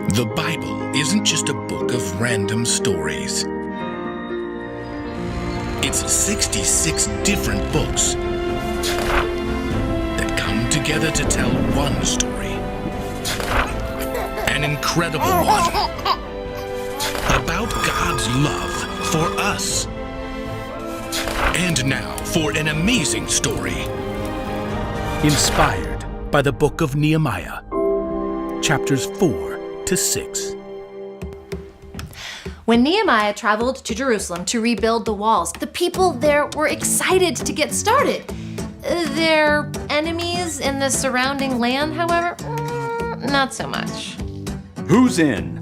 The Bible isn't just a book of random stories. It's 66 different books that come together to tell one story. An incredible one. About God's love for us. And now for an amazing story. Inspired by the book of Nehemiah, chapters 4 to 6. When Nehemiah traveled to Jerusalem to rebuild the walls, the people there were excited to get started. Their enemies in the surrounding land, however, not so much. Who's in?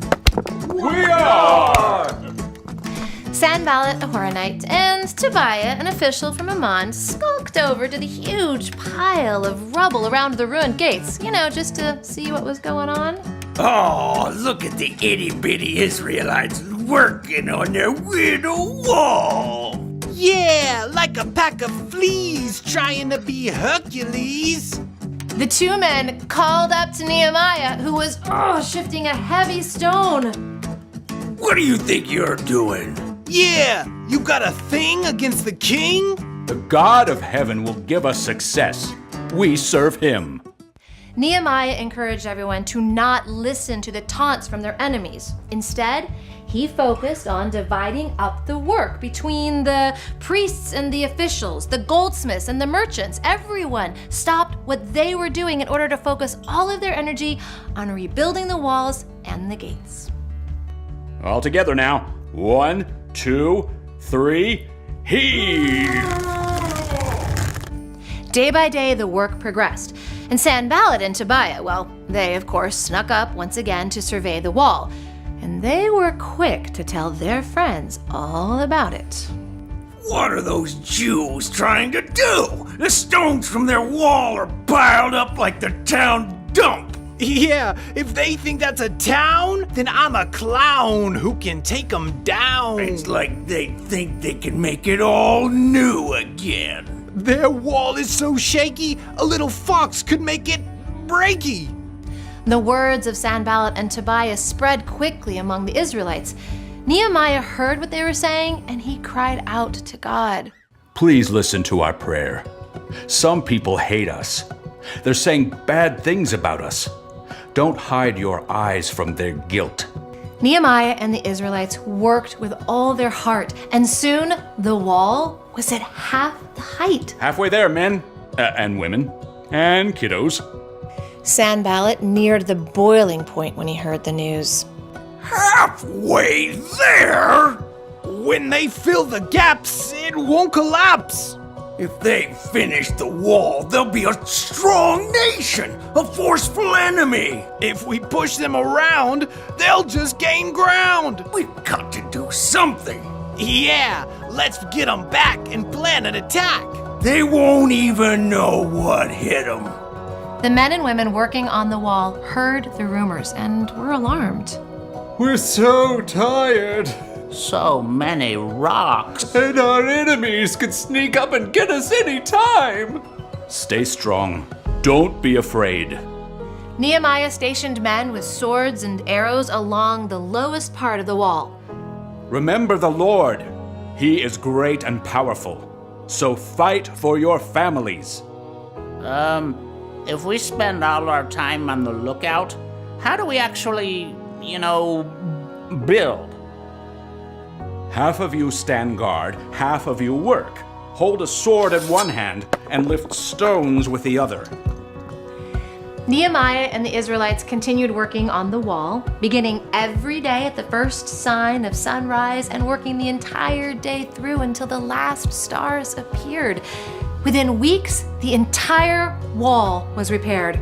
We are! Sanballat, a Horonite, and Tobiah, an official from Ammon, skulked over to the huge pile of rubble around the ruined gates, just to see what was going on. Oh, look at the itty-bitty Israelites working on their little wall. Yeah, like a pack of fleas trying to be Hercules. The two men called up to Nehemiah, who was shifting a heavy stone. What do you think you're doing? Yeah, you got a thing against the king? The God of heaven will give us success. We serve him. Nehemiah encouraged everyone to not listen to the taunts from their enemies. Instead, he focused on dividing up the work between the priests and the officials, the goldsmiths and the merchants. Everyone stopped what they were doing in order to focus all of their energy on rebuilding the walls and the gates. All together now. 1, 2, 3, heave! Day by day, the work progressed. And Sanballat and Tobiah, they of course snuck up once again to survey the wall. And they were quick to tell their friends all about it. What are those Jews trying to do? The stones from their wall are piled up like the town dump. Yeah, if they think that's a town, then I'm a clown who can take them down. It's like they think they can make it all new again. Their wall is so shaky, a little fox could make it breaky. The words of Sanballat and Tobiah spread quickly among the Israelites. Nehemiah heard what they were saying, and he cried out to God. Please listen to our prayer. Some people hate us. They're saying bad things about us. Don't hide your eyes from their guilt. Nehemiah and the Israelites worked with all their heart, and soon the wall was at half the height. Halfway there, men and women and kiddos. Sanballat neared the boiling point when he heard the news. Halfway there? When they fill the gaps, it won't collapse. If they finish the wall, they'll be a strong nation, a forceful enemy. If we push them around, they'll just gain ground. We've got to do something. Yeah, let's get them back and plan an attack. They won't even know what hit them. The men and women working on the wall heard the rumors and were alarmed. We're so tired. So many rocks. And our enemies could sneak up and get us any time. Stay strong. Don't be afraid. Nehemiah stationed men with swords and arrows along the lowest part of the wall. Remember the Lord. He is great and powerful. So fight for your families. If we spend all our time on the lookout, how do we actually, build? Half of you stand guard, half of you work. Hold a sword in one hand and lift stones with the other. Nehemiah and the Israelites continued working on the wall, beginning every day at the first sign of sunrise and working the entire day through until the last stars appeared. Within weeks, the entire wall was repaired.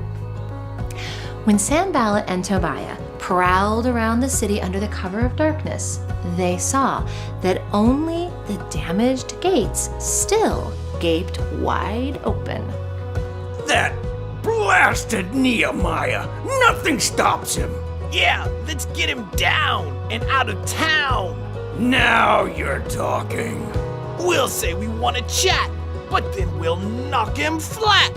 When Sanballat and Tobiah prowled around the city under the cover of darkness, they saw that only the damaged gates still gaped wide open. That blasted Nehemiah. Nothing stops him. Yeah, let's get him down and out of town. Now you're talking. We'll say we want to chat, but then we'll knock him flat.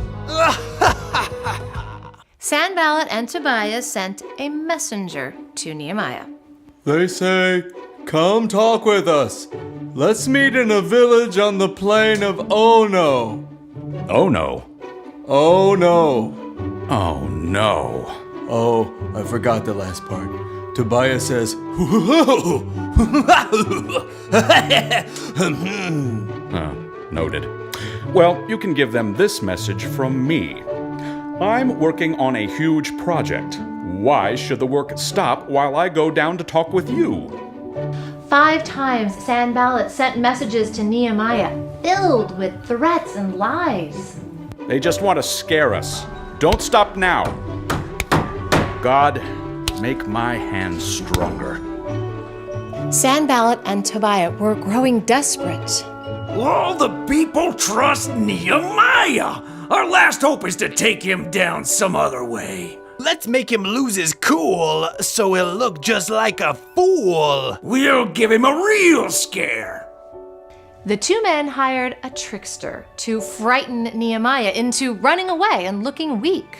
Sanballat and Tobiah sent a messenger to Nehemiah. They say, "Come talk with us. Let's meet in a village on the plain of Ono." Oh no. Oh no. Oh no. Oh, I forgot the last part. Tobiah says, Noted. Well, you can give them this message from me. I'm working on a huge project. Why should the work stop while I go down to talk with you? 5 times Sanballat sent messages to Nehemiah, filled with threats and lies. They just want to scare us. Don't stop now. God, make my hands stronger. Sanballat and Tobiah were growing desperate. All the people trust Nehemiah. Our last hope is to take him down some other way. Let's make him lose his cool so he'll look just like a fool. We'll give him a real scare. The 2 men hired a trickster to frighten Nehemiah into running away and looking weak.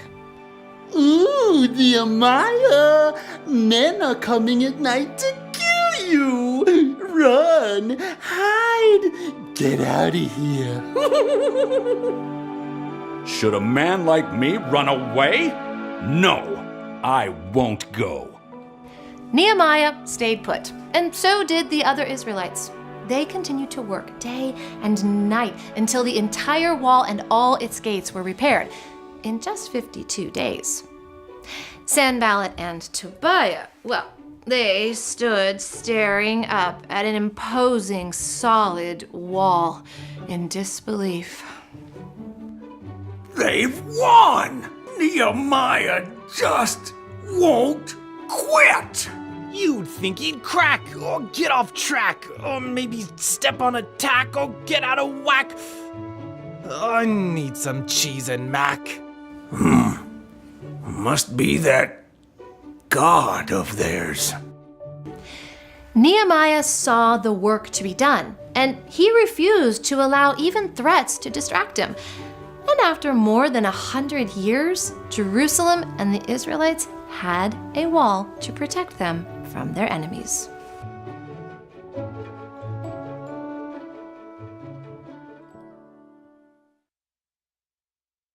Ooh, Nehemiah! Men are coming at night to kill you! Run! Hide! Get out of here! Should a man like me run away? No, I won't go. Nehemiah stayed put, and so did the other Israelites. They continued to work day and night until the entire wall and all its gates were repaired in just 52 days. Sanballat and Tobiah, well, they stood staring up at an imposing, solid wall in disbelief. They've won! Nehemiah just won't quit! You'd think he'd crack, or get off track, or maybe step on a tack, or get out of whack. I need some cheese and mac. Must be that God of theirs. Nehemiah saw the work to be done, and he refused to allow even threats to distract him. And after more than 100 years, Jerusalem and the Israelites had a wall to protect them from their enemies.